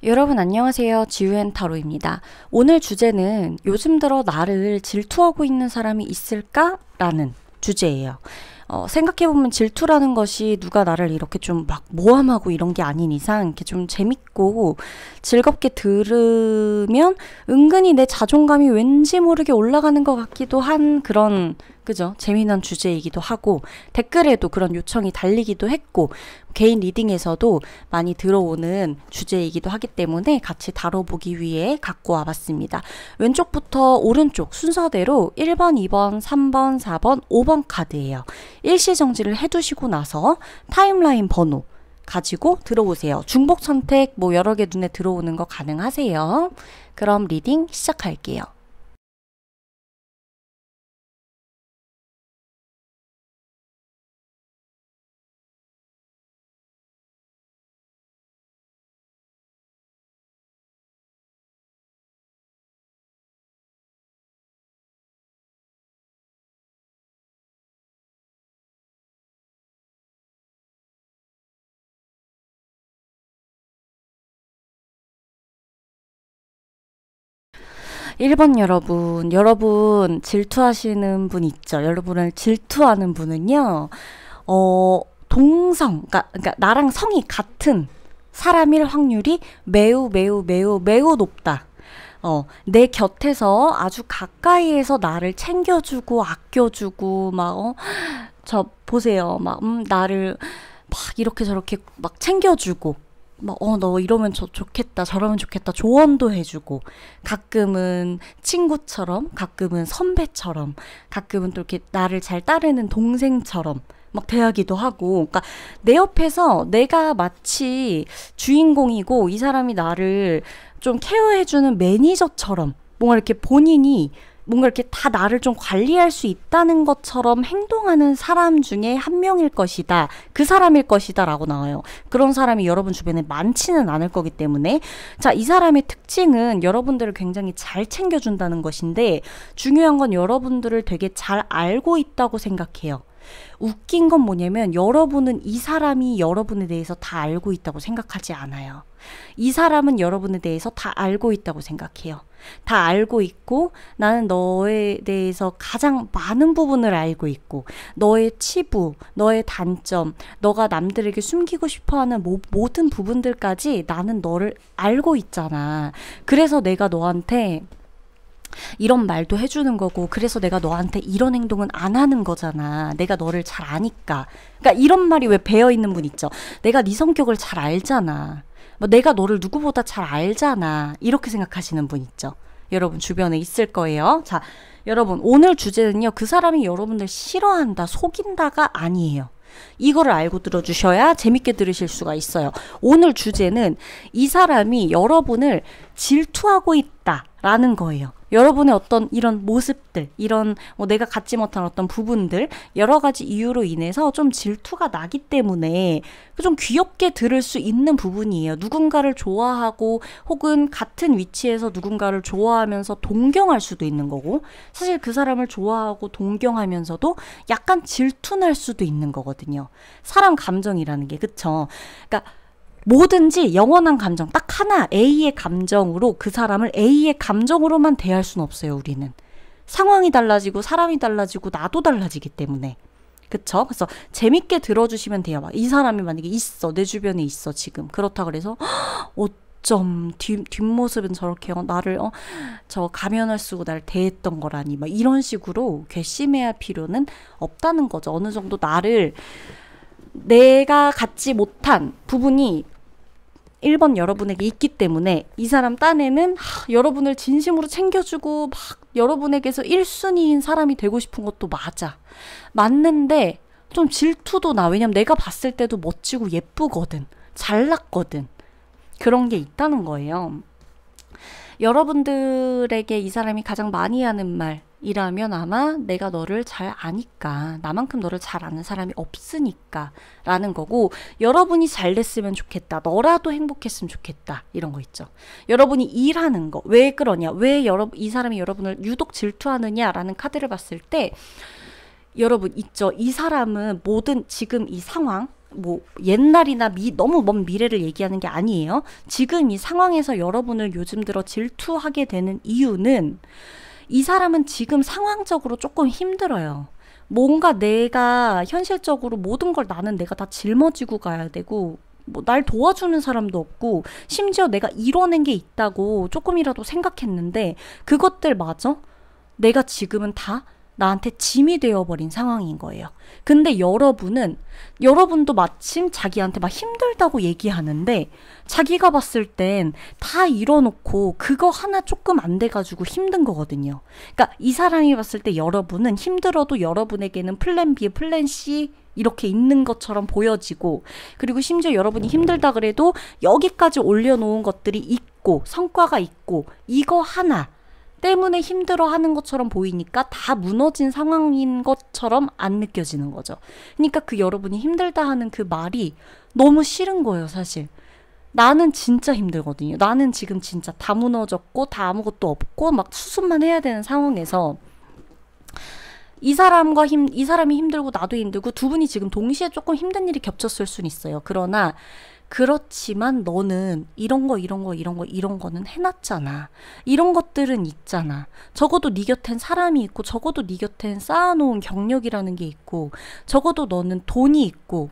여러분 안녕하세요. 지우앤타로입니다. 오늘 주제는 요즘 들어 나를 질투하고 있는 사람이 있을까? 라는 주제예요. 생각해보면 질투라는 것이 누가 나를 이렇게 좀 막 모함하고 이런 게 아닌 이상 이렇게 좀 재밌고 즐겁게 들으면 은근히 내 자존감이 왠지 모르게 올라가는 것 같기도 한 그런 그죠? 재미난 주제이기도 하고 댓글에도 그런 요청이 달리기도 했고 개인 리딩에서도 많이 들어오는 주제이기도 하기 때문에 같이 다뤄보기 위해 갖고 와봤습니다. 왼쪽부터 오른쪽 순서대로 1번, 2번, 3번, 4번, 5번 카드예요. 일시정지를 해두시고 나서 타임라인 번호 가지고 들어오세요. 중복 선택 뭐 여러 개 눈에 들어오는 거 가능하세요. 그럼 리딩 시작할게요. 1번 여러분 질투하시는 분 있죠? 여러분을 질투하는 분은요, 그러니까 나랑 성이 같은 사람일 확률이 매우 높다. 내 곁에서 아주 가까이에서 나를 챙겨주고 아껴주고 저 보세요. 나를 막 이렇게 저렇게 막 챙겨주고 너 이러면 좋겠다, 저러면 좋겠다, 조언도 해주고, 가끔은 친구처럼, 가끔은 선배처럼, 가끔은 또 이렇게 나를 잘 따르는 동생처럼 막 대하기도 하고, 그러니까 내 옆에서 내가 마치 주인공이고, 이 사람이 나를 좀 케어해주는 매니저처럼, 뭔가 이렇게 본인이 뭔가 이렇게 다 나를 좀 관리할 수 있다는 것처럼 행동하는 사람 중에 한 명일 것이다. 그 사람일 것이다 라고 나와요. 그런 사람이 여러분 주변에 많지는 않을 거기 때문에 자, 이 사람의 특징은 여러분들을 굉장히 잘 챙겨준다는 것인데 중요한 건 여러분들을 되게 잘 알고 있다고 생각해요. 웃긴 건 뭐냐면 여러분은 이 사람이 여러분에 대해서 다 알고 있다고 생각하지 않아요. 이 사람은 여러분에 대해서 다 알고 있다고 생각해요. 다 알고 있고 나는 너에 대해서 가장 많은 부분을 알고 있고 너의 치부, 너의 단점, 너가 남들에게 숨기고 싶어하는 모든 부분들까지 나는 너를 알고 있잖아. 그래서 내가 너한테 이런 말도 해주는 거고 그래서 내가 너한테 이런 행동은 안 하는 거잖아. 내가 너를 잘 아니까. 그러니까 이런 말이 왜 배어있는 분 있죠. 내가 네 성격을 잘 알잖아. 내가 너를 누구보다 잘 알잖아. 이렇게 생각하시는 분 있죠. 여러분 주변에 있을 거예요. 자, 여러분 오늘 주제는요. 그 사람이 여러분들 싫어한다, 속인다가 아니에요. 이거를 알고 들어주셔야 재밌게 들으실 수가 있어요. 오늘 주제는 이 사람이 여러분을 질투하고 있다라는 거예요. 여러분의 어떤 이런 모습들, 이런 내가 갖지 못한 어떤 부분들, 여러 가지 이유로 인해서 좀 질투가 나기 때문에 좀 귀엽게 들을 수 있는 부분이에요. 누군가를 좋아하고 혹은 같은 위치에서 누군가를 좋아하면서 동경할 수도 있는 거고 사실 그 사람을 좋아하고 동경하면서도 약간 질투날 수도 있는 거거든요. 사람 감정이라는 게 그쵸? 그러니까 뭐든지 영원한 감정 딱 하나 A의 감정으로 그 사람을 A의 감정으로만 대할 수는 없어요. 우리는 상황이 달라지고 사람이 달라지고 나도 달라지기 때문에 그쵸? 그래서 재밌게 들어주시면 돼요. 이 사람이 만약에 있어 내 주변에 있어 지금 그렇다 그래서 어쩜 뒷모습은 저렇게 나를 저 가면을 쓰고 날 대했던 거라니 이런 식으로 괘씸해할 필요는 없다는 거죠. 어느 정도 나를 내가 갖지 못한 부분이 1번 여러분에게 있기 때문에 이 사람 딴에는 여러분을 진심으로 챙겨주고 막 여러분에게서 1순위인 사람이 되고 싶은 것도 맞는데 좀 질투도 나. 왜냐면 내가 봤을 때도 멋지고 예쁘거든. 잘났거든. 그런 게 있다는 거예요. 여러분들에게 이 사람이 가장 많이 하는 말이라면 아마 내가 너를 잘 아니까, 나만큼 너를 잘 아는 사람이 없으니까 라는 거고, 여러분이 잘 됐으면 좋겠다, 너라도 행복했으면 좋겠다, 이런 거 있죠. 여러분이 일하는 거, 왜 그러냐, 왜 이 사람이 여러분을 유독 질투하느냐 라는 카드를 봤을 때 여러분 있죠. 이 사람은 지금 이 상황, 뭐 옛날이나 너무 먼 미래를 얘기하는 게 아니에요. 지금 이 상황에서 여러분을 요즘 들어 질투하게 되는 이유는 이 사람은 지금 상황적으로 조금 힘들어요. 뭔가 내가 현실적으로 모든 걸 나는 내가 다 짊어지고 가야 되고 뭐 날 도와주는 사람도 없고 심지어 내가 이뤄낸 게 있다고 조금이라도 생각했는데 그것들마저 내가 지금은 다 나한테 짐이 되어버린 상황인 거예요. 근데 여러분도 마침 자기한테 막 힘들다고 얘기하는데 자기가 봤을 땐 다 이뤄놓고 그거 하나 조금 안 돼가지고 힘든 거거든요. 그러니까 이 사람이 봤을 때 여러분은 힘들어도 여러분에게는 플랜 B, 플랜 C 이렇게 있는 것처럼 보여지고 그리고 심지어 여러분이 힘들다 그래도 여기까지 올려놓은 것들이 있고 성과가 있고 이거 하나 때문에 힘들어하는 것처럼 보이니까 다 무너진 상황인 것처럼 안 느껴지는 거죠. 그러니까 그 여러분이 힘들다 하는 그 말이 너무 싫은 거예요, 사실. 나는 진짜 힘들거든요. 나는 지금 진짜 다 무너졌고 다 아무것도 없고 막 수습만 해야 되는 상황에서 이 사람이 힘들고 나도 힘들고 두 분이 지금 동시에 조금 힘든 일이 겹쳤을 순 있어요. 그렇지만 너는 이런 거는 해놨잖아. 이런 것들은 있잖아. 적어도 네 곁엔 사람이 있고, 적어도 네 곁엔 쌓아놓은 경력이라는 게 있고, 적어도 너는 돈이 있고,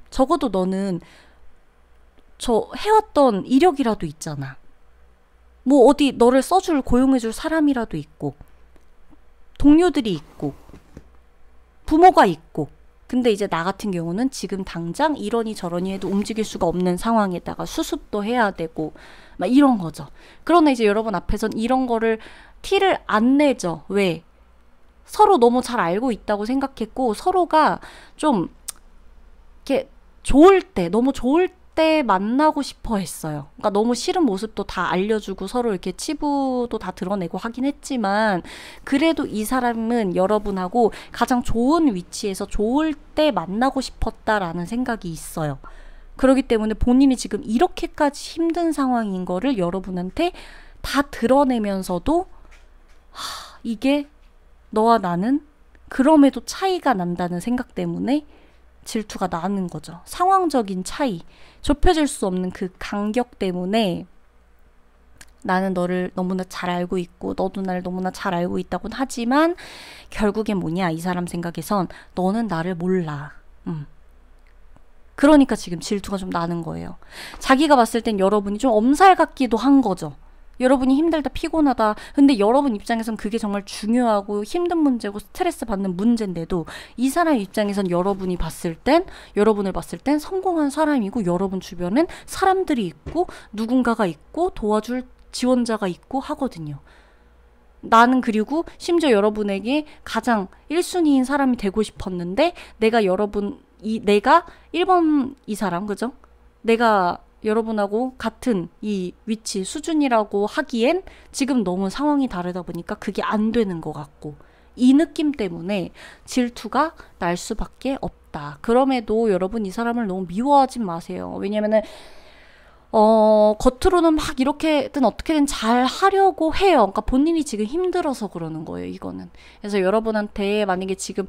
적어도 너는 저 해왔던 이력이라도 있잖아. 뭐 어디 너를 고용해줄 사람이라도 있고, 동료들이 있고, 부모가 있고, 근데 이제 나 같은 경우는 지금 당장 이러니 저러니 해도 움직일 수가 없는 상황에다가 수습도 해야 되고 막 이런 거죠. 그러나 이제 여러분 앞에선 이런 거를 티를 안 내죠. 왜? 서로 너무 잘 알고 있다고 생각했고 서로가 좀 이렇게 너무 좋을 때 만나고 싶어 했어요. 그러니까 너무 싫은 모습도 다 알려주고 서로 이렇게 치부도 다 드러내고 하긴 했지만 그래도 이 사람은 여러분하고 가장 좋은 위치에서 좋을 때 만나고 싶었다라는 생각이 있어요. 그렇기 때문에 본인이 지금 이렇게까지 힘든 상황인 거를 여러분한테 다 드러내면서도 이게 너와 나는 그럼에도 차이가 난다는 생각 때문에 질투가 나는 거죠. 상황적인 차이, 좁혀질 수 없는 그 간격 때문에 나는 너를 너무나 잘 알고 있고 너도 나를 너무나 잘 알고 있다고는 하지만 결국엔 뭐냐, 이 사람 생각에선 너는 나를 몰라. 그러니까 지금 질투가 좀 나는 거예요. 자기가 봤을 땐 여러분이 좀 엄살 같기도 한 거죠. 여러분이 힘들다, 피곤하다. 근데 여러분 입장에선 그게 정말 중요하고 힘든 문제고 스트레스 받는 문제인데도 이 사람 입장에선 여러분을 봤을 땐 성공한 사람이고 여러분 주변엔 사람들이 있고 누군가가 있고 도와줄 지원자가 있고 하거든요. 나는 그리고 심지어 여러분에게 가장 1순위인 사람이 되고 싶었는데 내가 1번 이 사람, 그죠? 내가 여러분하고 같은 이 위치 수준이라고 하기엔 지금 너무 상황이 다르다 보니까 그게 안 되는 것 같고 이 느낌 때문에 질투가 날 수밖에 없다. 그럼에도 여러분 이 사람을 너무 미워하지 마세요. 왜냐면은 겉으로는 막 이렇게든 어떻게든 잘 하려고 해요. 그러니까 본인이 지금 힘들어서 그러는 거예요, 이거는. 그래서 여러분한테 만약에 지금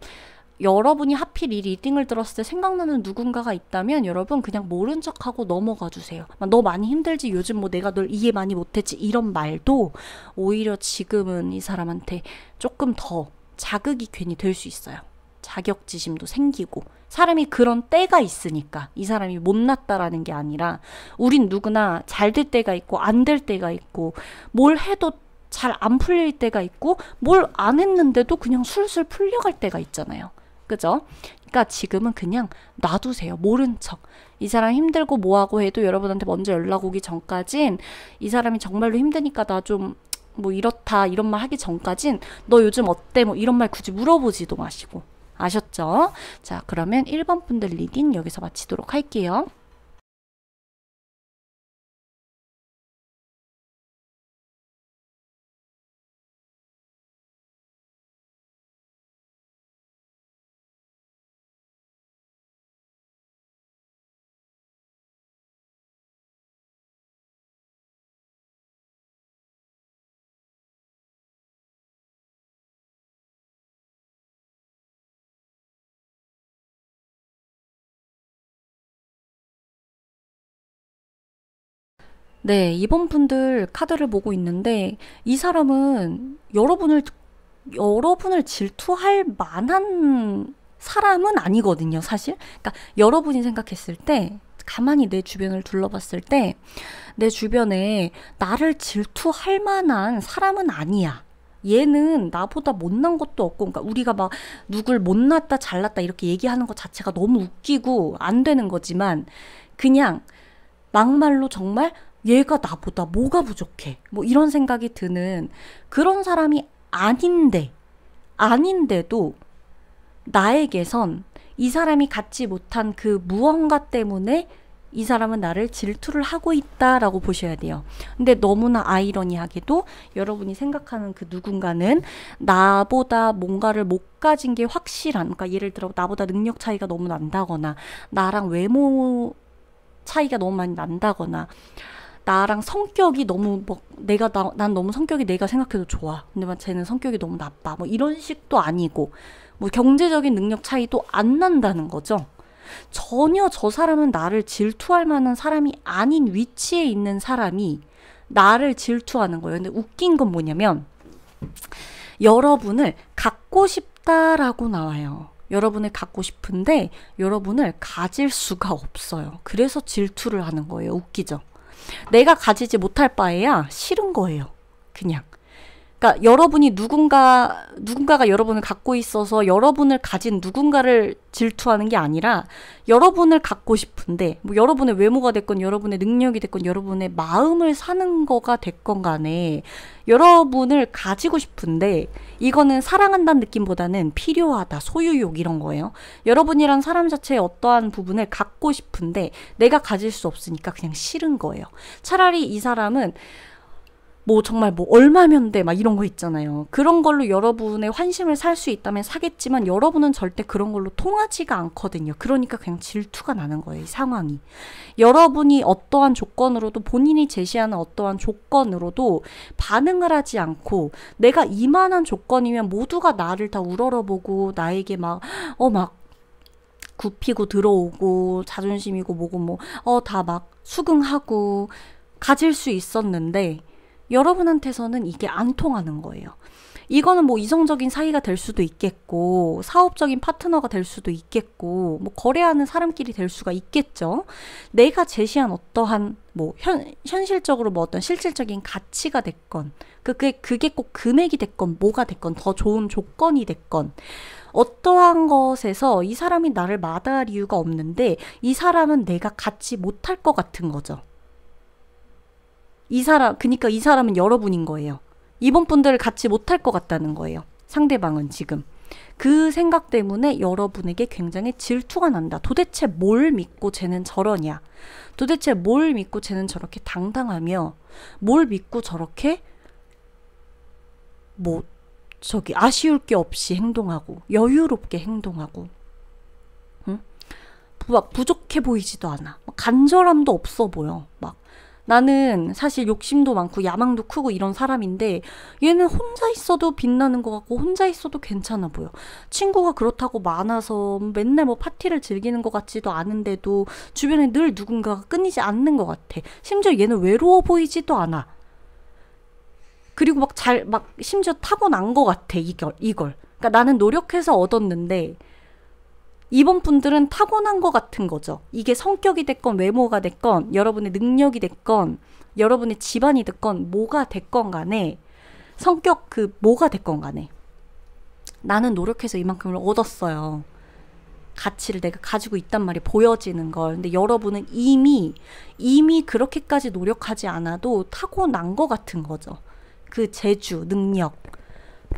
여러분이 하필 이 리딩을 들었을 때 생각나는 누군가가 있다면 여러분 그냥 모른 척하고 넘어가 주세요. 너 많이 힘들지, 요즘 뭐 내가 널 이해 많이 못했지, 이런 말도 오히려 지금은 이 사람한테 조금 더 자극이 괜히 될 수 있어요. 자격지심도 생기고 사람이 그런 때가 있으니까 이 사람이 못났다라는 게 아니라 우린 누구나 잘 될 때가 있고 안 될 때가 있고 뭘 해도 잘 안 풀릴 때가 있고 뭘 안 했는데도 그냥 술술 풀려갈 때가 있잖아요. 그죠? 그러니까 지금은 그냥 놔두세요. 모른 척. 이 사람 힘들고 뭐하고 해도 여러분한테 먼저 연락 오기 전까진 이 사람이 정말로 힘드니까 나 좀 뭐 이렇다 이런 말 하기 전까진 너 요즘 어때? 뭐 이런 말 굳이 물어보지도 마시고. 아셨죠? 자, 그러면 1번 분들 리딩 여기서 마치도록 할게요. 네, 이번 분들 카드를 보고 있는데 이 사람은 여러분을 질투할 만한 사람은 아니거든요, 사실. 그러니까 여러분이 생각했을 때 가만히 내 주변을 둘러봤을 때 내 주변에 나를 질투할 만한 사람은 아니야. 얘는 나보다 못난 것도 없고, 그러니까 우리가 막 누굴 못났다 잘났다 이렇게 얘기하는 것 자체가 너무 웃기고 안 되는 거지만 그냥 막말로 정말 얘가 나보다 뭐가 부족해 뭐 이런 생각이 드는 그런 사람이 아닌데도 나에게선 이 사람이 갖지 못한 그 무언가 때문에 이 사람은 나를 질투를 하고 있다라고 보셔야 돼요. 근데 너무나 아이러니하게도 여러분이 생각하는 그 누군가는 나보다 뭔가를 못 가진 게 확실한, 그러니까 예를 들어 나보다 능력 차이가 너무 난다거나 나랑 외모 차이가 너무 많이 난다거나 나랑 성격이 너무 뭐 난 너무 성격이 내가 생각해도 좋아. 근데 막 쟤는 성격이 너무 나빠. 뭐 이런 식도 아니고 뭐 경제적인 능력 차이도 안 난다는 거죠. 전혀 저 사람은 나를 질투할 만한 사람이 아닌 위치에 있는 사람이 나를 질투하는 거예요. 근데 웃긴 건 뭐냐면 여러분을 갖고 싶다라고 나와요. 여러분을 갖고 싶은데 여러분을 가질 수가 없어요. 그래서 질투를 하는 거예요. 웃기죠? 내가 가지지 못할 바에야 싫은 거예요. 그냥. 그러니까 여러분이 누군가가 여러분을 갖고 있어서 여러분을 가진 누군가를 질투하는 게 아니라 여러분을 갖고 싶은데 뭐 여러분의 외모가 됐건 여러분의 능력이 됐건 여러분의 마음을 사는 거가 됐건 간에 여러분을 가지고 싶은데 이거는 사랑한다는 느낌보다는 필요하다, 소유욕 이런 거예요. 여러분이란 사람 자체의 어떠한 부분을 갖고 싶은데 내가 가질 수 없으니까 그냥 싫은 거예요. 차라리 이 사람은 뭐 정말 뭐 얼마면 돼 막 이런 거 있잖아요. 그런 걸로 여러분의 환심을 살 수 있다면 사겠지만 여러분은 절대 그런 걸로 통하지가 않거든요. 그러니까 그냥 질투가 나는 거예요, 이 상황이. 여러분이 어떠한 조건으로도 본인이 제시하는 어떠한 조건으로도 반응을 하지 않고 내가 이만한 조건이면 모두가 나를 다 우러러보고 나에게 막 굽히고 들어오고 자존심이고 뭐고 뭐 다 막 수긍하고 가질 수 있었는데 여러분한테서는 이게 안 통하는 거예요. 이거는 뭐 이성적인 사이가 될 수도 있겠고 사업적인 파트너가 될 수도 있겠고 뭐 거래하는 사람끼리 될 수가 있겠죠. 내가 제시한 어떠한 뭐 현실적으로 뭐 어떤 실질적인 가치가 됐건 그게 꼭 금액이 됐건 뭐가 됐건 더 좋은 조건이 됐건 어떠한 것에서 이 사람이 나를 마다할 이유가 없는데 이 사람은 내가 갖지 못할 것 같은 거죠. 그러니까 이 사람은 여러분인 거예요. 이번 분들을 갖지 못할 것 같다는 거예요. 상대방은 지금. 그 생각 때문에 여러분에게 굉장히 질투가 난다. 도대체 뭘 믿고 쟤는 저러냐? 도대체 뭘 믿고 쟤는 저렇게 당당하며 뭘 믿고 저렇게 아쉬울 게 없이 행동하고 여유롭게 행동하고 막 부족해 보이지도 않아. 간절함도 없어 보여. 나는 사실 욕심도 많고 야망도 크고 이런 사람인데 얘는 혼자 있어도 빛나는 것 같고 혼자 있어도 괜찮아 보여. 친구가 그렇다고 많아서 맨날 뭐 파티를 즐기는 것 같지도 않은데도 주변에 늘 누군가가 끊이지 않는 것 같아. 심지어 얘는 외로워 보이지도 않아. 그리고 심지어 타고난 것 같아, 이걸. 그러니까 나는 노력해서 얻었는데 이번 분들은 타고난 것 같은 거죠. 이게 성격이 됐건 외모가 됐건 여러분의 능력이 됐건 여러분의 집안이 됐건 뭐가 됐건 간에 뭐가 됐건 간에 나는 노력해서 이만큼을 얻었어요. 가치를 내가 가지고 있단 말이 보여지는 걸. 근데 여러분은 이미 그렇게까지 노력하지 않아도 타고난 것 같은 거죠. 그 재주, 능력.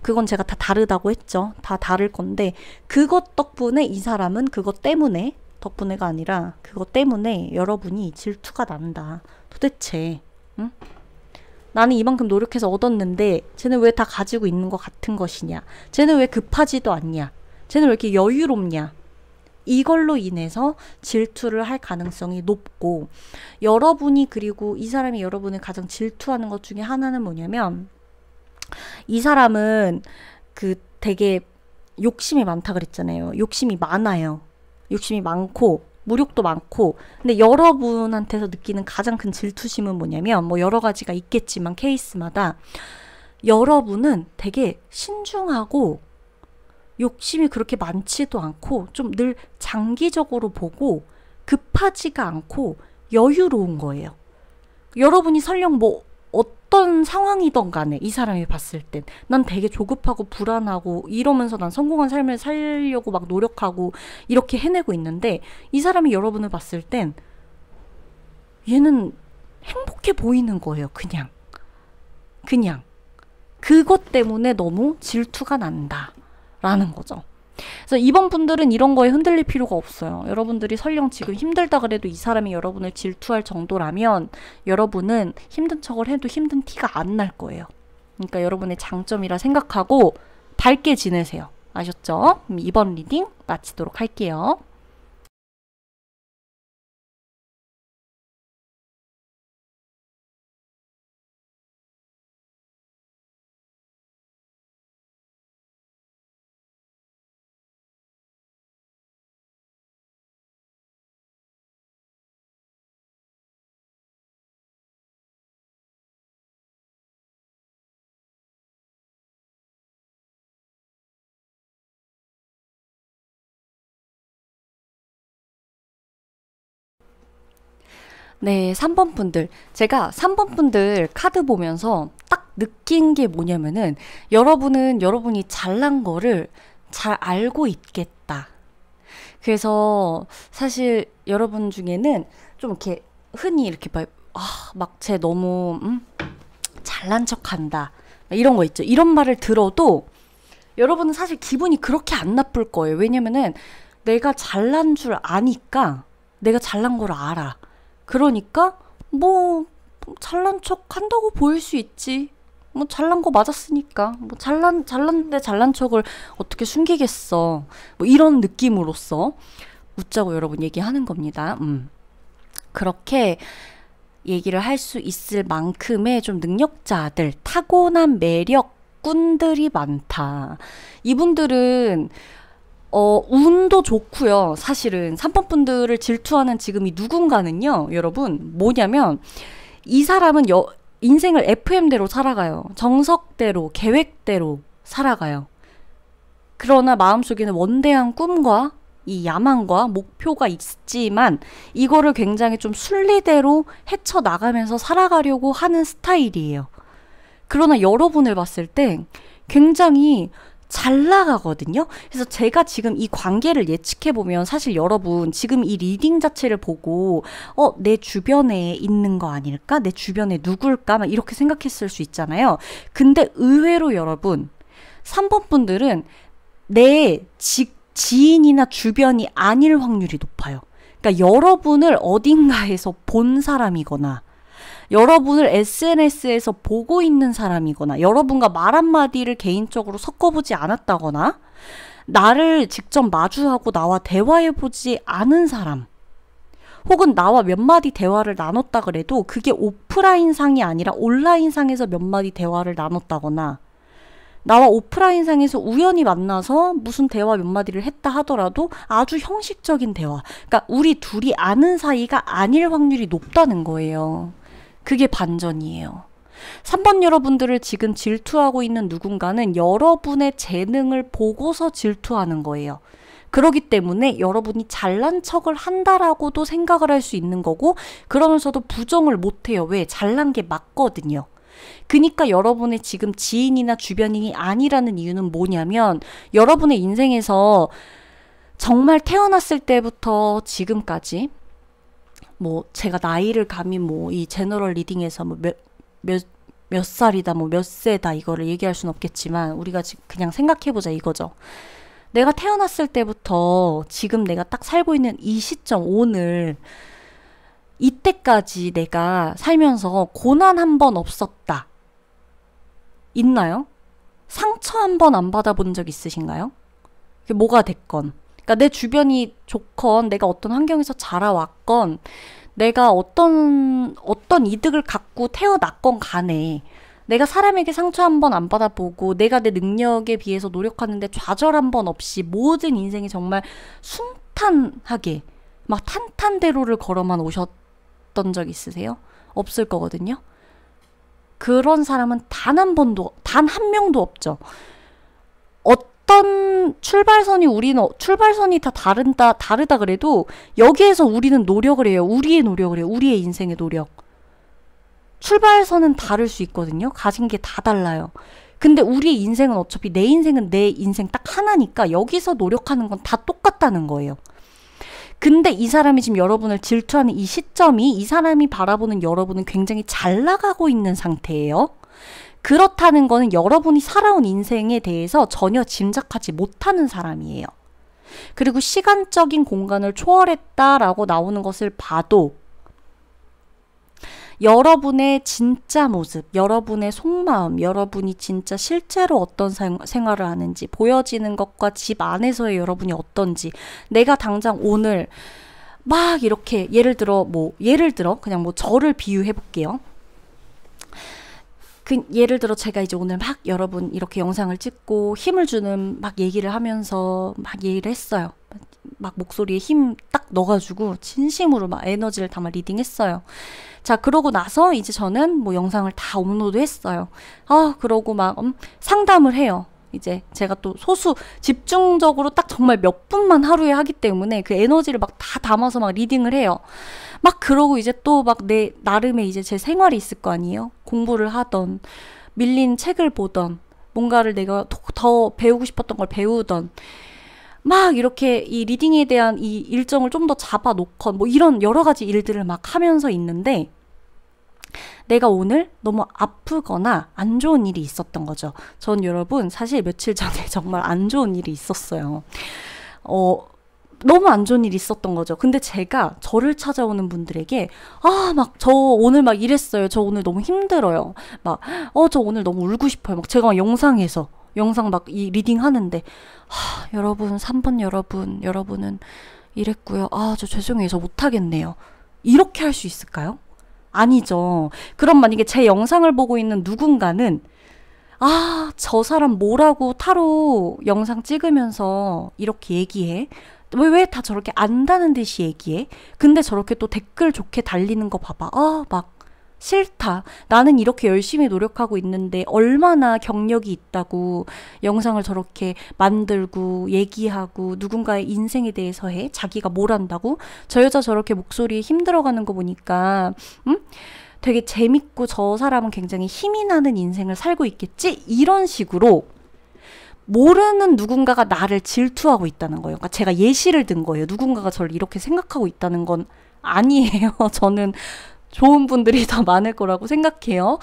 그건 제가 다 다르다고 했죠. 다 다를 건데 그것 덕분에 이 사람은 덕분에가 아니라 그것 때문에 여러분이 질투가 난다. 도대체 응? 나는 이만큼 노력해서 얻었는데 쟤는 왜 다 가지고 있는 것 같은 것이냐? 쟤는 왜 급하지도 않냐? 쟤는 왜 이렇게 여유롭냐? 이걸로 인해서 질투를 할 가능성이 높고 그리고 이 사람이 여러분을 가장 질투하는 것 중에 하나는 뭐냐면 이 사람은 되게 욕심이 많다 그랬잖아요. 욕심이 많아요. 욕심이 많고 모욕도 많고. 근데 여러분한테서 느끼는 가장 큰 질투심은 뭐냐면, 뭐 여러 가지가 있겠지만 케이스마다 여러분은 되게 신중하고 욕심이 그렇게 많지도 않고 좀 늘 장기적으로 보고 급하지가 않고 여유로운 거예요. 여러분이 설령 뭐 어떤 상황이던 간에 이 사람이 봤을 땐 난 되게 조급하고 불안하고 이러면서 난 성공한 삶을 살려고 막 노력하고 이렇게 해내고 있는데, 이 사람이 여러분을 봤을 땐 얘는 행복해 보이는 거예요. 그냥 그것 때문에 너무 질투가 난다 라는 거죠. 그래서 이번 분들은 이런 거에 흔들릴 필요가 없어요. 여러분들이 설령 지금 힘들다 그래도 이 사람이 여러분을 질투할 정도라면 여러분은 힘든 척을 해도 힘든 티가 안 날 거예요. 그러니까 여러분의 장점이라 생각하고 밝게 지내세요. 아셨죠? 그럼 이번 리딩 마치도록 할게요. 네, 3번 분들. 제가 3번 분들 카드 보면서 딱 느낀 게 뭐냐면은, 여러분은 여러분이 잘난 거를 잘 알고 있겠다. 그래서 사실 여러분 중에는 좀 이렇게 흔히 이렇게 막 쟤 너무 잘난 척한다 이런 거 있죠. 이런 말을 들어도 여러분은 사실 기분이 그렇게 안 나쁠 거예요. 왜냐면은 내가 잘난 줄 아니까, 내가 잘난 걸 알아. 그러니까 뭐 잘난 척 한다고 보일 수 있지. 뭐 잘난 거 맞았으니까 뭐 잘났는데 잘난 척을 어떻게 숨기겠어. 뭐 이런 느낌으로써 웃자고 여러분 얘기하는 겁니다. 그렇게 얘기를 할 수 있을 만큼의 좀 능력자들, 타고난 매력꾼들이 많다. 이분들은 운도 좋고요. 사실은 3번 분들을 질투하는 지금 이 누군가는요, 여러분, 뭐냐면 이 사람은 인생을 FM대로 살아가요. 정석대로, 계획대로 살아가요. 그러나 마음속에는 원대한 꿈과 이 야망과 목표가 있지만 이거를 굉장히 좀 순리대로 헤쳐나가면서 살아가려고 하는 스타일이에요. 그러나 여러분을 봤을 때 굉장히 잘 나가거든요. 그래서 제가 지금 이 관계를 예측해보면 사실 여러분 지금 이 리딩 자체를 보고 내 주변에 있는 거 아닐까? 내 주변에 누굴까? 막 이렇게 생각했을 수 있잖아요. 근데 의외로 여러분 3번 분들은 내 지인이나 주변이 아닐 확률이 높아요. 그러니까 여러분을 어딘가에서 본 사람이거나 여러분을 SNS에서 보고 있는 사람이거나 여러분과 말 한마디를 개인적으로 섞어보지 않았다거나 나를 직접 마주하고 나와 대화해보지 않은 사람, 혹은 나와 몇 마디 대화를 나눴다 그래도 그게 오프라인상이 아니라 온라인상에서 몇 마디 대화를 나눴다거나 나와 오프라인상에서 우연히 만나서 무슨 대화 몇 마디를 했다 하더라도 아주 형식적인 대화, 그러니까 우리 둘이 아는 사이가 아닐 확률이 높다는 거예요. 그게 반전이에요. 3번 여러분들을 지금 질투하고 있는 누군가는 여러분의 재능을 보고서 질투하는 거예요. 그렇기 때문에 여러분이 잘난 척을 한다라고도 생각을 할 수 있는 거고, 그러면서도 부정을 못해요. 왜? 잘난 게 맞거든요. 그니까 여러분의 지금 지인이나 주변인이 아니라는 이유는 뭐냐면, 여러분의 인생에서 정말 태어났을 때부터 지금까지 뭐 제가 나이를 감히 뭐 이 제너럴 리딩에서 뭐 몇 살이다 뭐 몇 세다 이거를 얘기할 순 없겠지만 우리가 지금 그냥 생각해보자 이거죠. 내가 태어났을 때부터 지금 내가 딱 살고 있는 이 시점, 오늘 이때까지 내가 살면서 고난 한 번 없었다 있나요? 상처 한 번 안 받아본 적 있으신가요? 그게 뭐가 됐건, 그러니까 내 주변이 좋건 내가 어떤 환경에서 자라왔건 내가 어떤 이득을 갖고 태어났건 간에 내가 사람에게 상처 한 번 안 받아보고 내가 내 능력에 비해서 노력하는데 좌절 한 번 없이 모든 인생이 정말 순탄하게 막 탄탄대로를 걸어만 오셨던 적 있으세요? 없을 거거든요. 그런 사람은 단 한 명도 없죠. 어떤 출발선이 다 다르다 그래도 여기에서 우리는 노력을 해요. 우리의 노력을 해요. 우리의 인생의 노력. 출발선은 다를 수 있거든요. 가진 게 다 달라요. 근데 우리의 인생은 어차피 내 인생은 내 인생 딱 하나니까 여기서 노력하는 건 다 똑같다는 거예요. 근데 이 사람이 지금 여러분을 질투하는 이 시점이 이 사람이 바라보는 여러분은 굉장히 잘 나가고 있는 상태예요. 그렇다는 거는 여러분이 살아온 인생에 대해서 전혀 짐작하지 못하는 사람이에요. 그리고 시간적인 공간을 초월했다라고 나오는 것을 봐도 여러분의 진짜 모습, 여러분의 속마음, 여러분이 진짜 실제로 어떤 생활을 하는지 보여지는 것과 집 안에서의 여러분이 어떤지 내가 당장 오늘 막 이렇게 예를 들어 그냥 뭐 저를 비유해 볼게요. 예를 들어 제가 이제 오늘 막 여러분 이렇게 영상을 찍고 힘을 주는 막 얘기를 하면서 막 얘기를 했어요. 막 목소리에 힘 딱 넣어가지고 진심으로 막 에너지를 담아 리딩했어요. 자, 그러고 나서 이제 저는 뭐 영상을 다 업로드 했어요. 그러고 막 상담을 해요. 이제 제가 또 집중적으로 딱 정말 몇 분만 하루에 하기 때문에 그 에너지를 막 다 담아서 막 리딩을 해요. 막 그러고 이제 또 막 내 나름의 이제 제 생활이 있을 거 아니에요. 공부를 하던, 밀린 책을 보던, 뭔가를 내가 더 배우고 싶었던 걸 배우던, 막 이렇게 이 리딩에 대한 이 일정을 좀 더 잡아놓건 뭐 이런 여러 가지 일들을 막 하면서 있는데 내가 오늘 너무 아프거나 안 좋은 일이 있었던 거죠. 전 여러분 사실 며칠 전에 정말 안 좋은 일이 있었어요. 너무 안 좋은 일이 있었던 거죠. 근데 제가 저를 찾아오는 분들에게 막 저 오늘 막 이랬어요. 저 오늘 너무 힘들어요. 막 저 오늘 너무 울고 싶어요. 막 제가 막 영상 막 이 리딩 하는데 여러분 3번 여러분은 이랬고요. 저 죄송해요. 저 못하겠네요. 이렇게 할 수 있을까요? 아니죠. 그럼 만약에 제 영상을 보고 있는 누군가는 저 사람 뭐라고 타로 영상 찍으면서 이렇게 얘기해? 왜 다 저렇게 안다는 듯이 얘기해? 근데 저렇게 또 댓글 좋게 달리는 거 봐봐. 막 싫다. 나는 이렇게 열심히 노력하고 있는데 얼마나 경력이 있다고 영상을 저렇게 만들고 얘기하고 누군가의 인생에 대해서 해? 자기가 뭘 안다고? 저 여자 저렇게 목소리에 힘들어가는 거 보니까 되게 재밌고 저 사람은 굉장히 힘이 나는 인생을 살고 있겠지? 이런 식으로 모르는 누군가가 나를 질투하고 있다는 거예요. 그러니까 제가 예시를 든 거예요. 누군가가 저를 이렇게 생각하고 있다는 건 아니에요. 저는 좋은 분들이 더 많을 거라고 생각해요.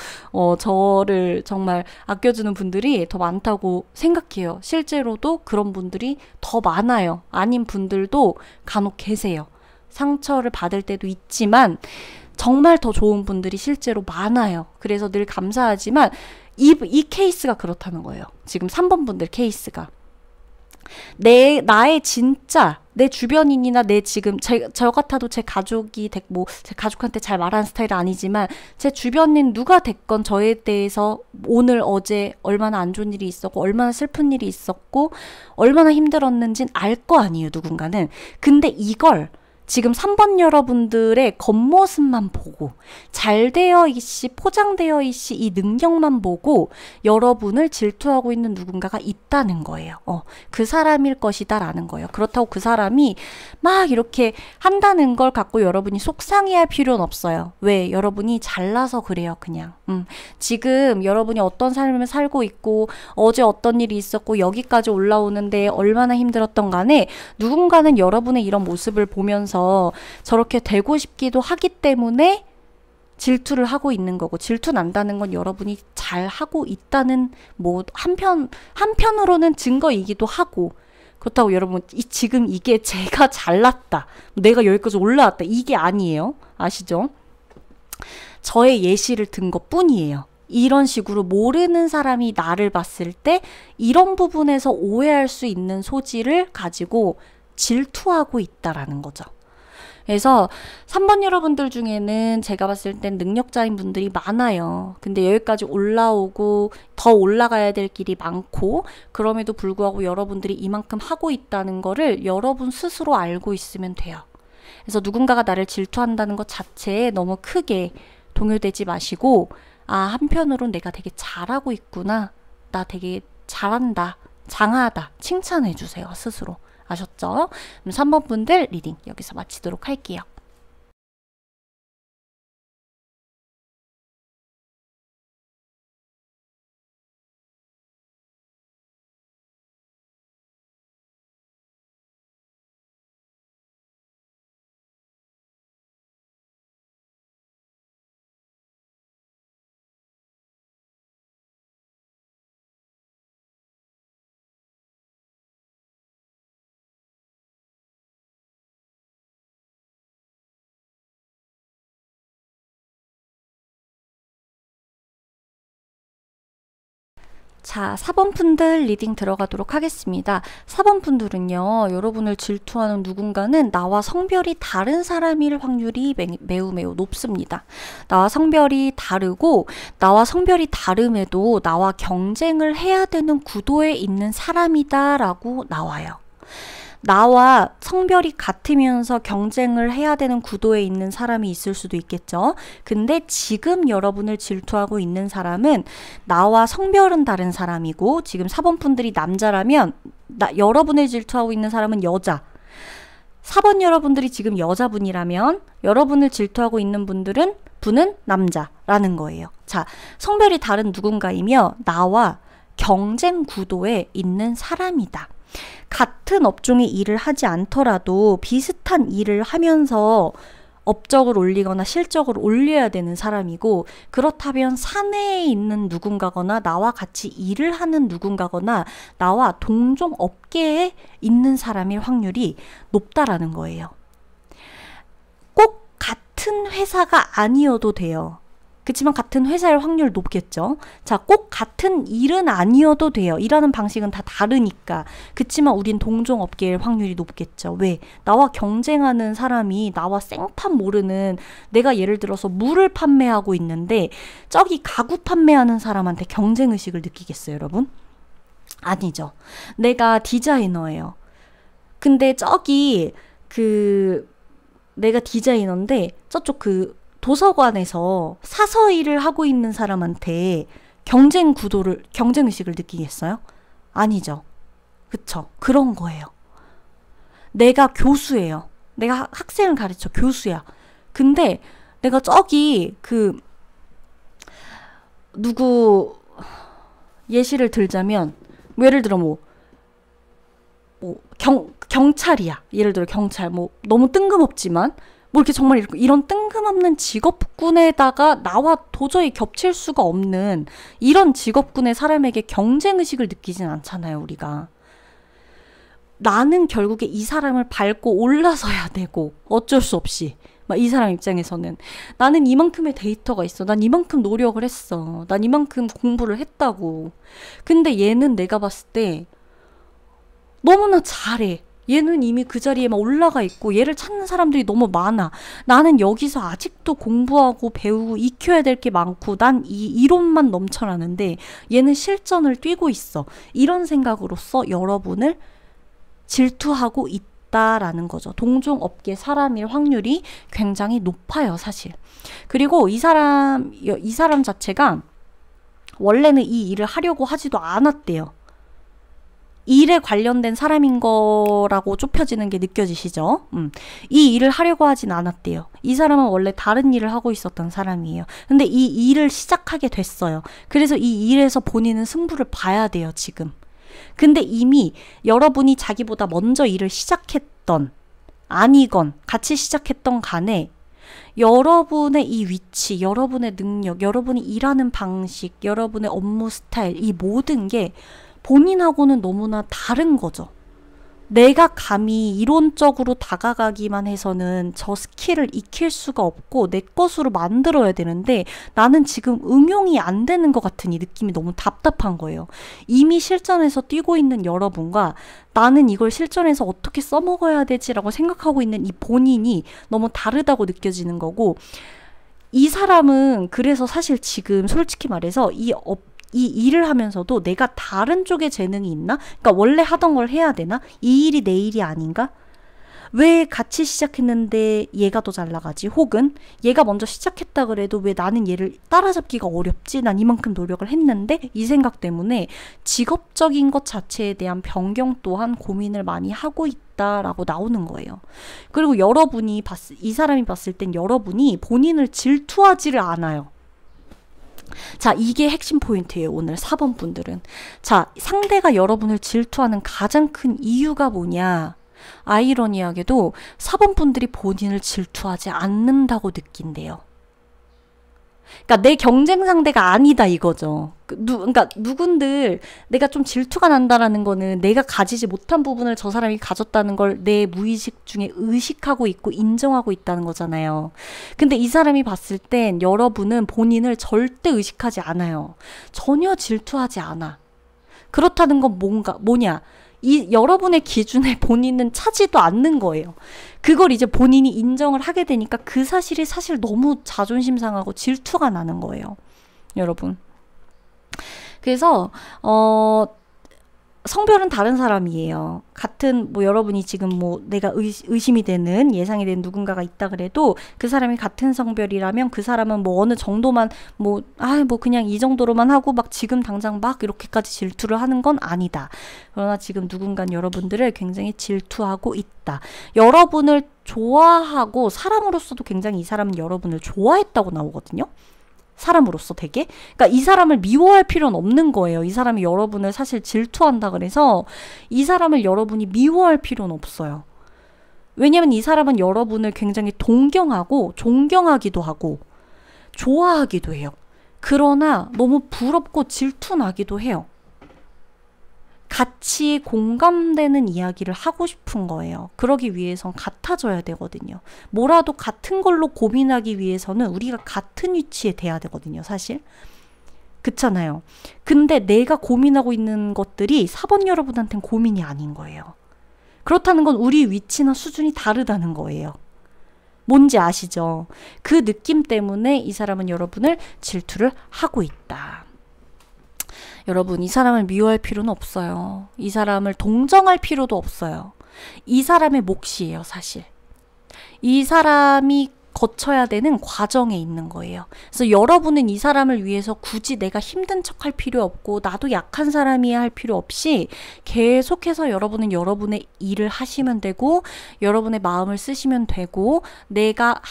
저를 정말 아껴주는 분들이 더 많다고 생각해요. 실제로도 그런 분들이 더 많아요. 아닌 분들도 간혹 계세요. 상처를 받을 때도 있지만 정말 더 좋은 분들이 실제로 많아요. 그래서 늘 감사하지만 이 케이스가 그렇다는 거예요. 지금 3번 분들 케이스가. 나의 진짜 내 주변인이나 내 지금 저 같아도 제 가족이 제 가족한테 잘 말하는 스타일은 아니지만 제 주변인 누가 됐건 저에 대해서 오늘 어제 얼마나 안 좋은 일이 있었고 얼마나 슬픈 일이 있었고 얼마나 힘들었는진 알 거 아니에요. 누군가는. 근데 이걸 지금 3번 여러분들의 겉모습만 보고 잘 되어 있시 포장되어 있시 이 능력만 보고 여러분을 질투하고 있는 누군가가 있다는 거예요. 그 사람일 것이다 라는 거예요. 그렇다고 그 사람이 막 이렇게 한다는 걸 갖고 여러분이 속상해할 필요는 없어요. 왜? 여러분이 잘나서 그래요. 그냥 지금 여러분이 어떤 삶을 살고 있고 어제 어떤 일이 있었고 여기까지 올라오는데 얼마나 힘들었던 간에 누군가는 여러분의 이런 모습을 보면서 저렇게 되고 싶기도 하기 때문에 질투를 하고 있는 거고 질투 난다는 건 여러분이 잘 하고 있다는 뭐 한편으로는 증거이기도 하고 그렇다고 여러분 지금 이게 제가 잘났다 내가 여기까지 올라왔다 이게 아니에요. 아시죠? 저의 예시를 든 것 뿐이에요. 이런 식으로 모르는 사람이 나를 봤을 때 이런 부분에서 오해할 수 있는 소지를 가지고 질투하고 있다라는 거죠. 그래서 3번 여러분들 중에는 제가 봤을 땐 능력자인 분들이 많아요. 근데 여기까지 올라오고 더 올라가야 될 길이 많고 그럼에도 불구하고 여러분들이 이만큼 하고 있다는 거를 여러분 스스로 알고 있으면 돼요. 그래서 누군가가 나를 질투한다는 것 자체에 너무 크게 동요되지 마시고, 아, 한편으론 내가 되게 잘하고 있구나. 나 되게 잘한다. 장하다. 칭찬해 주세요. 스스로. 아셨죠? 그럼 3번 분들 리딩 여기서 마치도록 할게요. 자, 4번 분들 리딩 들어가도록 하겠습니다. 4번 분들은요, 여러분을 질투하는 누군가는 나와 성별이 다른 사람일 확률이 매우 높습니다. 나와 성별이 다르고, 나와 성별이 다름에도 나와 경쟁을 해야 되는 구도에 있는 사람이다라고 나와요. 나와 성별이 같으면서 경쟁을 해야 되는 구도에 있는 사람이 있을 수도 있겠죠. 근데 지금 여러분을 질투하고 있는 사람은 나와 성별은 다른 사람이고, 지금 4번 분들이 남자라면 여러분을 질투하고 있는 사람은 여자. 4번 여러분들이 지금 여자분이라면 여러분을 질투하고 있는 분은 남자라는 거예요. 자, 성별이 다른 누군가이며 나와 경쟁 구도에 있는 사람이다. 같은 업종의 일을 하지 않더라도 비슷한 일을 하면서 업적을 올리거나 실적을 올려야 되는 사람이고, 그렇다면 사내에 있는 누군가거나 나와 같이 일을 하는 누군가거나 나와 동종 업계에 있는 사람일 확률이 높다라는 거예요. 꼭 같은 회사가 아니어도 돼요. 그치만 같은 회사일 확률 높겠죠. 자, 꼭 같은 일은 아니어도 돼요. 일하는 방식은 다 다르니까. 그치만 우린 동종업계일 확률이 높겠죠. 왜? 나와 경쟁하는 사람이 나와 생판 모르는, 내가 예를 들어서 물을 판매하고 있는데 저기 가구 판매하는 사람한테 경쟁의식을 느끼겠어요, 여러분? 아니죠. 내가 디자이너예요. 근데 저기 내가 디자이너인데 저쪽 도서관에서 사서 일을 하고 있는 사람한테 경쟁의식을 느끼겠어요? 아니죠. 그쵸? 그런 거예요. 내가 교수예요. 내가 학생을 가르쳐. 교수야. 근데 내가 저기 누구 예시를 들자면, 예를 들어 경찰이야. 예를 들어 경찰. 너무 뜬금없지만 이렇게 정말 이런 뜬금없는 직업군에다가 나와 도저히 겹칠 수가 없는 이런 직업군의 사람에게 경쟁의식을 느끼진 않잖아요, 우리가. 나는 결국에 이 사람을 밟고 올라서야 되고, 어쩔 수 없이. 이 사람 입장에서는 나는 이만큼의 데이터가 있어. 난 이만큼 노력을 했어. 난 이만큼 공부를 했다고. 근데 얘는 내가 봤을 때 너무나 잘해. 얘는 이미 그 자리에만 올라가 있고 얘를 찾는 사람들이 너무 많아. 나는 여기서 아직도 공부하고 배우고 익혀야 될 게 많고 난 이 이론만 넘쳐나는데 얘는 실전을 뛰고 있어. 이런 생각으로서 여러분을 질투하고 있다라는 거죠. 동종업계 사람일 확률이 굉장히 높아요, 사실. 그리고 이 사람 자체가 원래는 이 일을 하려고 하지도 않았대요. 일에 관련된 사람인 거라고 좁혀지는 게 느껴지시죠? 이 일을 하려고 하진 않았대요. 이 사람은 원래 다른 일을 하고 있었던 사람이에요. 근데 이 일을 시작하게 됐어요. 그래서 이 일에서 본인은 승부를 봐야 돼요, 지금. 근데 이미 여러분이 자기보다 먼저 일을 시작했던, 아니건 같이 시작했던 간에 여러분의 이 위치, 여러분의 능력, 여러분이 일하는 방식, 여러분의 업무 스타일, 이 모든 게 본인하고는 너무나 다른 거죠. 내가 감히 이론적으로 다가가기만 해서는 저 스킬을 익힐 수가 없고 내 것으로 만들어야 되는데 나는 지금 응용이 안 되는 것 같은 이 느낌이 너무 답답한 거예요. 이미 실전에서 뛰고 있는 여러분과 나는 이걸 실전에서 어떻게 써먹어야 되지라고 생각하고 있는 이 본인이 너무 다르다고 느껴지는 거고, 이 사람은 그래서 사실 지금 솔직히 말해서 이 일을 하면서도 내가 다른 쪽에 재능이 있나? 그러니까 원래 하던 걸 해야 되나? 이 일이 내 일이 아닌가? 왜 같이 시작했는데 얘가 더 잘 나가지? 혹은 얘가 먼저 시작했다 그래도 왜 나는 얘를 따라잡기가 어렵지? 난 이만큼 노력을 했는데? 이 생각 때문에 직업적인 것 자체에 대한 변경 또한 고민을 많이 하고 있다라고 나오는 거예요. 그리고 이 사람이 봤을 땐 여러분이 본인을 질투하지를 않아요. 자, 이게 핵심 포인트예요. 오늘 4번 분들은. 자, 상대가 여러분을 질투하는 가장 큰 이유가 뭐냐? 아이러니하게도 4번 분들이 본인을 질투하지 않는다고 느낀대요. 그러니까 내 경쟁 상대가 아니다 이거죠. 그러니까 누군들 내가 좀 질투가 난다라는 거는 내가 가지지 못한 부분을 저 사람이 가졌다는 걸 내 무의식 중에 의식하고 있고 인정하고 있다는 거잖아요. 근데 이 사람이 봤을 땐 여러분은 본인을 절대 의식하지 않아요. 전혀 질투하지 않아. 그렇다는 건 뭐냐? 이 여러분의 기준에 본인은 차지도 않는 거예요. 그걸 이제 본인이 인정을 하게 되니까 그 사실이 사실 너무 자존심 상하고 질투가 나는 거예요. 여러분. 그래서 성별은 다른 사람이에요. 같은 여러분이 지금 내가 의심이 되는 예상이 되는 누군가가 있다 그래도 그 사람이 같은 성별이라면 그 사람은 어느 정도만 그냥 이 정도로만 하고 막 지금 당장 막 이렇게까지 질투를 하는 건 아니다. 그러나 지금 누군가는 여러분들을 굉장히 질투하고 있다. 여러분을 좋아하고 사람으로서도 굉장히 이 사람은 여러분을 좋아했다고 나오거든요. 사람으로서 되게. 그러니까 이 사람을 미워할 필요는 없는 거예요. 이 사람이 여러분을 사실 질투한다 그래서 이 사람을 여러분이 미워할 필요는 없어요. 왜냐면 이 사람은 여러분을 굉장히 동경하고 존경하기도 하고 좋아하기도 해요. 그러나 너무 부럽고 질투나기도 해요. 같이 공감되는 이야기를 하고 싶은 거예요. 그러기 위해선 같아져야 되거든요. 뭐라도 같은 걸로 고민하기 위해서는 우리가 같은 위치에 돼야 되거든요, 사실. 그렇잖아요. 근데 내가 고민하고 있는 것들이 4번 여러분한테는 고민이 아닌 거예요. 그렇다는 건 우리 위치나 수준이 다르다는 거예요. 뭔지 아시죠? 그 느낌 때문에 이 사람은 여러분을 질투를 하고 있다. 여러분, 이 사람을 미워할 필요는 없어요. 이 사람을 동정할 필요도 없어요. 이 사람의 몫이에요, 사실. 이 사람이 거쳐야 되는 과정에 있는 거예요. 그래서 여러분은 이 사람을 위해서 굳이 내가 힘든 척 할 필요 없고 나도 약한 사람이야 할 필요 없이 계속해서 여러분은 여러분의 일을 하시면 되고 여러분의 마음을 쓰시면 되고 내가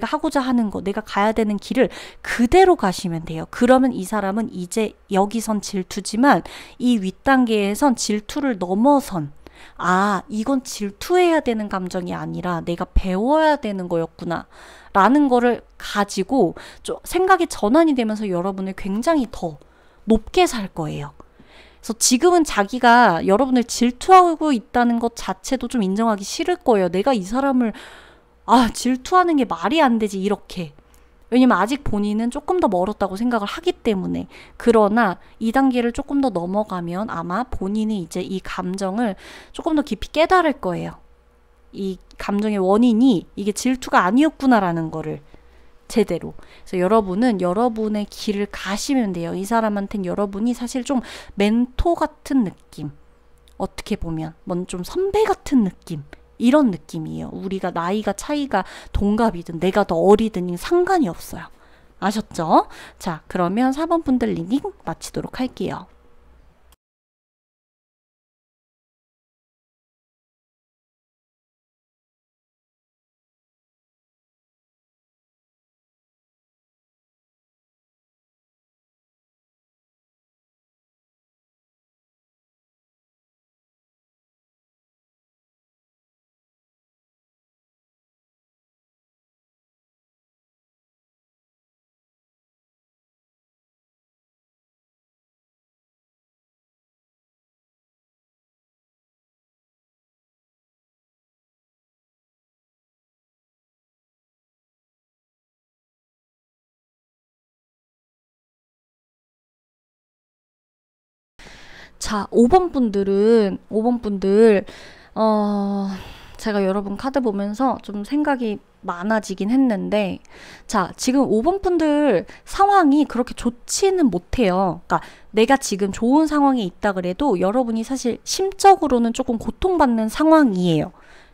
하고자 하는 거, 내가 가야 되는 길을 그대로 가시면 돼요. 그러면 이 사람은 이제 여기선 질투지만 이 윗단계에선 질투를 넘어선 이건 질투해야 되는 감정이 아니라 내가 배워야 되는 거였구나 라는 거를 가지고 좀 생각이 전환이 되면서 여러분을 굉장히 더 높게 살 거예요. 그래서 지금은 자기가 여러분을 질투하고 있다는 것 자체도 좀 인정하기 싫을 거예요. 내가 이 사람을 질투하는 게 말이 안 되지 이렇게. 왜냐면 아직 본인은 조금 더 멀었다고 생각을 하기 때문에. 그러나 이 단계를 조금 더 넘어가면 아마 본인이 이제 이 감정을 조금 더 깊이 깨달을 거예요. 이 감정의 원인이 이게 질투가 아니었구나라는 거를 제대로. 그래서 여러분은 여러분의 길을 가시면 돼요. 이 사람한테는 여러분이 사실 좀 멘토 같은 느낌. 어떻게 보면 좀 선배 같은 느낌. 이런 느낌이에요. 우리가 나이가 차이가 동갑이든 내가 더 어리든 상관이 없어요. 아셨죠? 자, 그러면 4번 분들 리딩 마치도록 할게요. 자, 5번 분들, 제가 여러분 카드 보면서 좀 생각이 많아지긴 했는데, 자, 지금 5번 분들 상황이 그렇게 좋지는 못해요. 그러니까 내가 지금 좋은 상황에 있다 그래도 여러분이 사실 심적으로는 조금 고통받는 상황이에요.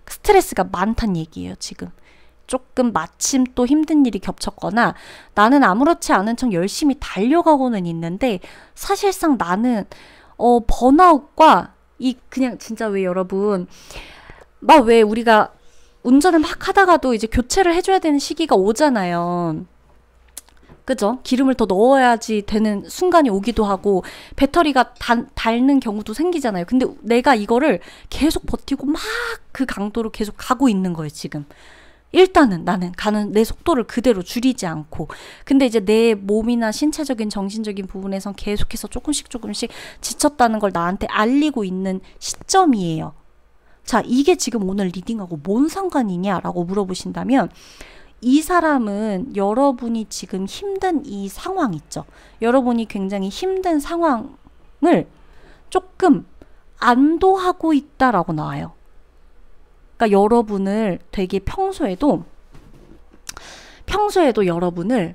스트레스가 많단 얘기예요, 지금. 조금 마침 또 힘든 일이 겹쳤거나 나는 아무렇지 않은 척 열심히 달려가고는 있는데 사실상 나는 번아웃과 이 그냥 진짜 왜 여러분 막 왜 우리가 운전을 막 하다가도 이제 교체를 해줘야 되는 시기가 오잖아요. 그죠? 기름을 더 넣어야지 되는 순간이 오기도 하고 배터리가 닳는 경우도 생기잖아요. 근데 내가 이거를 계속 버티고 막 그 강도로 계속 가고 있는 거예요, 지금. 일단은 나는 가는 내 속도를 그대로 줄이지 않고. 근데 이제 내 몸이나 신체적인 정신적인 부분에선 계속해서 조금씩 지쳤다는 걸 나한테 알리고 있는 시점이에요. 자, 이게 지금 오늘 리딩하고 뭔 상관이냐라고 물어보신다면 이 사람은 여러분이 지금 힘든 이 상황 있죠. 여러분이 굉장히 힘든 상황을 조금 안도하고 있다라고 나와요. 그러니까 여러분을 되게 평소에도 여러분을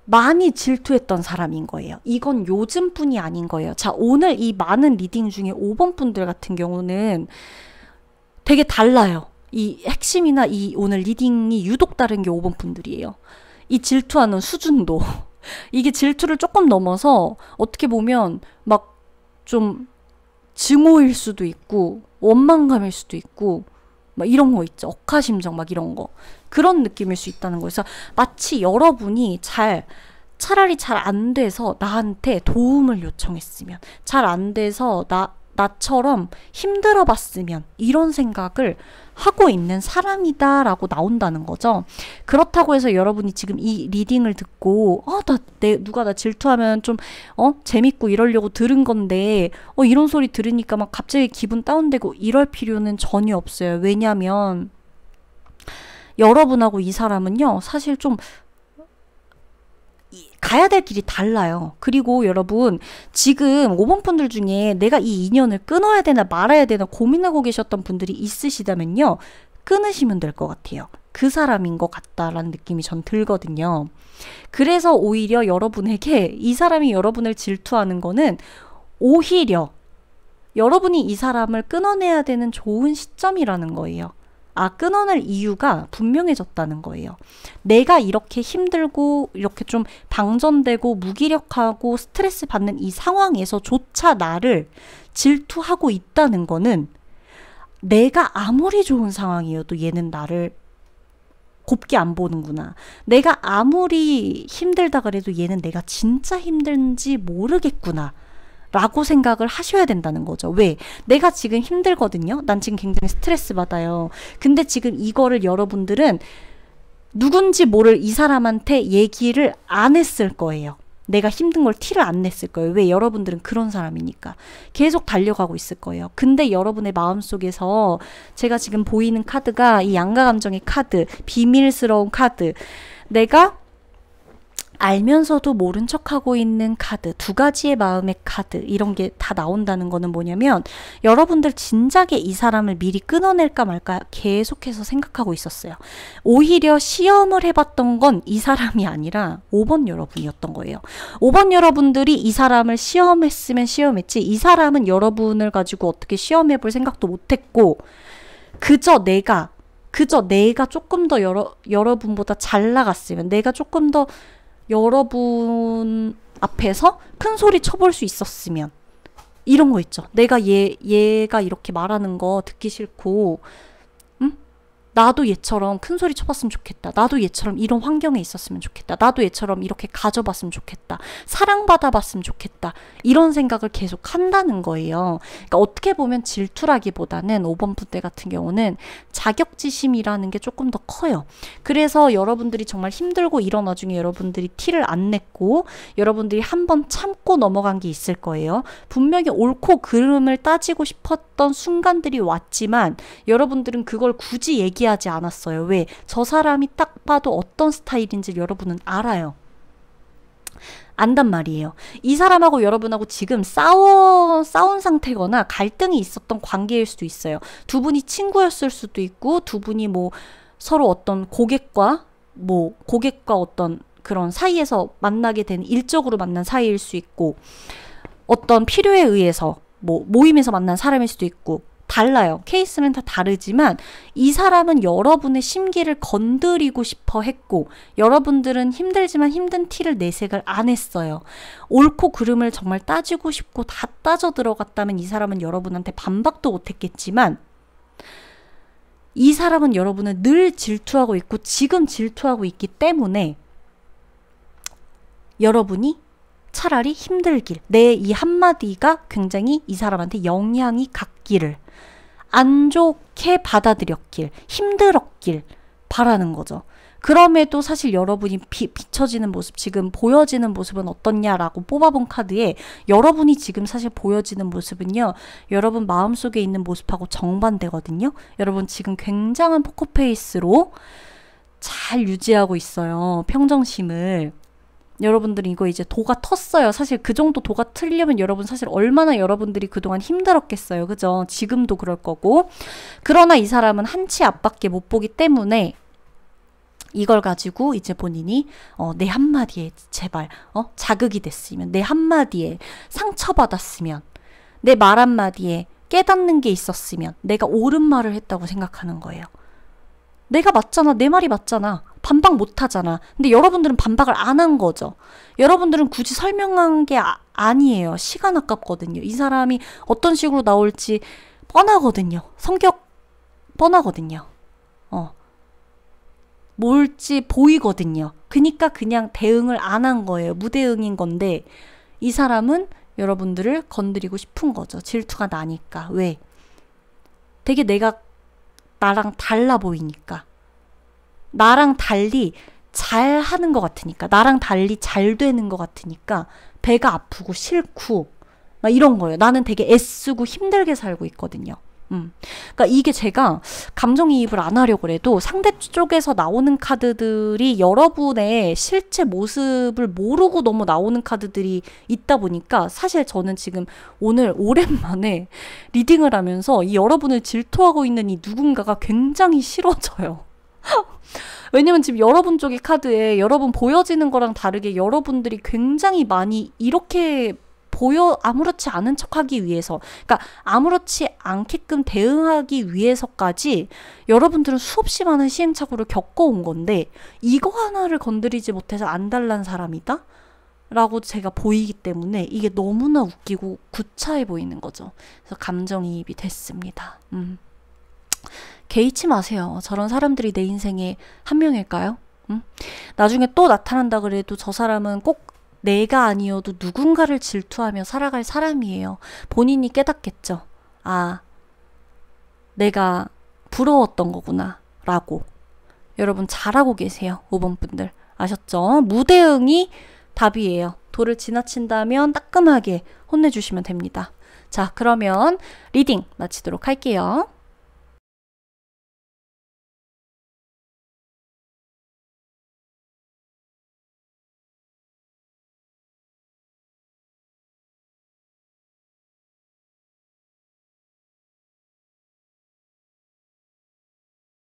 많이 질투했던 사람인 거예요. 이건 요즘뿐이 아닌 거예요. 자, 오늘 이 많은 리딩 중에 5번 분들 같은 경우는 되게 달라요. 이 핵심이나 이 오늘 리딩이 유독 다른 게 5번 분들이에요. 이 질투하는 수준도 이게 질투를 조금 넘어서 어떻게 보면 막 좀 증오일 수도 있고 원망감일 수도 있고 막 이런 거 있죠. 억하심정 막 이런 거. 그런 느낌일 수 있다는 거예요. 그래서 마치 여러분이 차라리 잘 안 돼서 나한테 도움을 요청했으면, 잘 안 돼서 나처럼 힘들어 봤으면, 이런 생각을 하고 있는 사람이다라고 나온다는 거죠. 그렇다고 해서 여러분이 지금 이 리딩을 듣고 누가 나 질투하면 좀 재밌고 이러려고 들은 건데 이런 소리 들으니까 막 갑자기 기분 다운되고 이럴 필요는 전혀 없어요. 왜냐면 여러분하고 이 사람은요, 사실 좀 가야 될 길이 달라요. 그리고 여러분 지금 5번 분들 중에 내가 이 인연을 끊어야 되나 말아야 되나 고민하고 계셨던 분들이 있으시다면요, 끊으시면 될 것 같아요. 그 사람인 것 같다라는 느낌이 전 들거든요. 그래서 오히려 여러분에게 이 사람이 여러분을 질투하는 거는 오히려 여러분이 이 사람을 끊어내야 되는 좋은 시점이라는 거예요. 끊어낼 이유가 분명해졌다는 거예요. 내가 이렇게 힘들고 이렇게 좀 방전되고 무기력하고 스트레스 받는 이 상황에서조차 나를 질투하고 있다는 거는 내가 아무리 좋은 상황이어도 얘는 나를 곱게 안 보는구나. 내가 아무리 힘들다 그래도 얘는 내가 진짜 힘든지 모르겠구나. 라고 생각을 하셔야 된다는 거죠. 왜? 내가 지금 힘들거든요. 난 지금 굉장히 스트레스 받아요. 근데 지금 이거를 여러분들은 누군지 모를 이 사람한테 얘기를 안 했을 거예요. 내가 힘든 걸 티를 안 냈을 거예요. 왜? 여러분들은 그런 사람이니까. 계속 달려가고 있을 거예요. 근데 여러분의 마음속에서 제가 지금 보이는 카드가 이 양가 감정의 카드, 비밀스러운 카드, 내가 알면서도 모른 척하고 있는 카드, 두 가지의 마음의 카드, 이런 게 다 나온다는 거는 뭐냐면 여러분들 진작에 이 사람을 미리 끊어낼까 말까 계속해서 생각하고 있었어요. 오히려 시험을 해봤던 건 이 사람이 아니라 5번 여러분이었던 거예요. 5번 여러분들이 이 사람을 시험했으면 시험했지, 이 사람은 여러분을 가지고 어떻게 시험해볼 생각도 못했고, 그저 내가 조금 더 여러분보다 잘 나갔으면, 내가 조금 더 여러분 앞에서 큰 소리 쳐볼 수 있었으면, 이런 거 있죠. 내가 얘가 이렇게 말하는 거 듣기 싫고, 나도 얘처럼 큰 소리 쳐봤으면 좋겠다. 나도 얘처럼 이런 환경에 있었으면 좋겠다. 나도 얘처럼 이렇게 가져봤으면 좋겠다. 사랑받아봤으면 좋겠다. 이런 생각을 계속 한다는 거예요. 그러니까 어떻게 보면 질투라기보다는 5번 분들 같은 경우는 자격지심이라는 게 조금 더 커요. 그래서 여러분들이 정말 힘들고 이런 와중에 여러분들이 티를 안 냈고 여러분들이 한번 참고 넘어간 게 있을 거예요. 분명히 옳고 그름을 따지고 싶었던 순간들이 왔지만 여러분들은 그걸 굳이 얘기하지 않았어요. 왜? 저 사람이 딱 봐도 어떤 스타일인지 여러분은 알아요. 안단 말이에요. 이 사람하고 여러분하고 지금 싸운 상태거나 갈등이 있었던 관계일 수도 있어요. 두 분이 친구였을 수도 있고, 두 분이 뭐 서로 어떤 고객과 어떤 그런 사이에서 만나게 된, 일적으로 만난 사이일 수 있고, 어떤 필요에 의해서 모임에서 만난 사람일 수도 있고, 달라요. 케이스는 다 다르지만 이 사람은 여러분의 심기를 건드리고 싶어 했고 여러분들은 힘들지만 힘든 티를 내색을 안 했어요. 옳고 그름을 정말 따지고 싶고 다 따져 들어갔다면 이 사람은 여러분한테 반박도 못했겠지만 이 사람은 여러분을 늘 질투하고 있고 지금 질투하고 있기 때문에 여러분이 차라리 힘들길, 내 이 한마디가 굉장히 이 사람한테 영향이 갔기를, 안 좋게 받아들였길, 힘들었길 바라는 거죠. 그럼에도 사실 여러분이 비춰지는 모습, 지금 보여지는 모습은 어떻냐라고 뽑아본 카드에 여러분이 지금 사실 보여지는 모습은요, 여러분 마음속에 있는 모습하고 정반대거든요. 여러분 지금 굉장한 포커페이스로 잘 유지하고 있어요. 평정심을. 여러분들이 이거 이제 도가 텄어요. 사실 그 정도 도가 틀려면 여러분 사실 얼마나 여러분들이 그동안 힘들었겠어요. 그죠? 지금도 그럴 거고. 그러나 이 사람은 한치 앞밖에 못 보기 때문에 이걸 가지고 이제 본인이 내 한마디에 제발 자극이 됐으면, 내 한마디에 상처받았으면, 내 말 한마디에 깨닫는 게 있었으면 내가 옳은 말을 했다고 생각하는 거예요. 내가 맞잖아. 내 말이 맞잖아. 반박 못 하잖아. 근데 여러분들은 반박을 안 한 거죠. 여러분들은 굳이 설명한 게 아니에요. 시간 아깝거든요. 이 사람이 어떤 식으로 나올지 뻔하거든요. 성격 뻔하거든요. 뭘지 보이거든요. 그니까 그냥 대응을 안 한 거예요. 무대응인 건데 이 사람은 여러분들을 건드리고 싶은 거죠. 질투가 나니까. 왜? 되게 내가 나랑 달라 보이니까. 나랑 달리 잘 하는 것 같으니까. 나랑 달리 잘 되는 것 같으니까 배가 아프고 싫고 막 이런 거예요. 나는 되게 애쓰고 힘들게 살고 있거든요. 그러니까 이게 제가 감정이입을 안 하려고 해도 상대 쪽에서 나오는 카드들이 여러분의 실제 모습을 모르고 너무 나오는 카드들이 있다 보니까 사실 저는 지금 오늘 오랜만에 리딩을 하면서 이 여러분을 질투하고 있는 이 누군가가 굉장히 싫어져요. 왜냐면 지금 여러분 쪽의 카드에 여러분 보여지는 거랑 다르게 여러분들이 굉장히 많이 이렇게 아무렇지 않은 척하기 위해서, 그러니까 아무렇지 않게끔 대응하기 위해서까지 여러분들은 수없이 많은 시행착오를 겪어온 건데 이거 하나를 건드리지 못해서 안달난 사람이다? 라고 제가 보이기 때문에 이게 너무나 웃기고 구차해 보이는 거죠. 그래서 감정이입이 됐습니다. 개의치 마세요. 저런 사람들이 내 인생에 한 명일까요? 나중에 또 나타난다 그래도 저 사람은 꼭 내가 아니어도 누군가를 질투하며 살아갈 사람이에요. 본인이 깨닫겠죠. 아, 내가 부러웠던 거구나 라고. 여러분 잘하고 계세요. 5번 분들 아셨죠? 무대응이 답이에요. 도를 지나친다면 따끔하게 혼내주시면 됩니다. 자, 그러면 리딩 마치도록 할게요.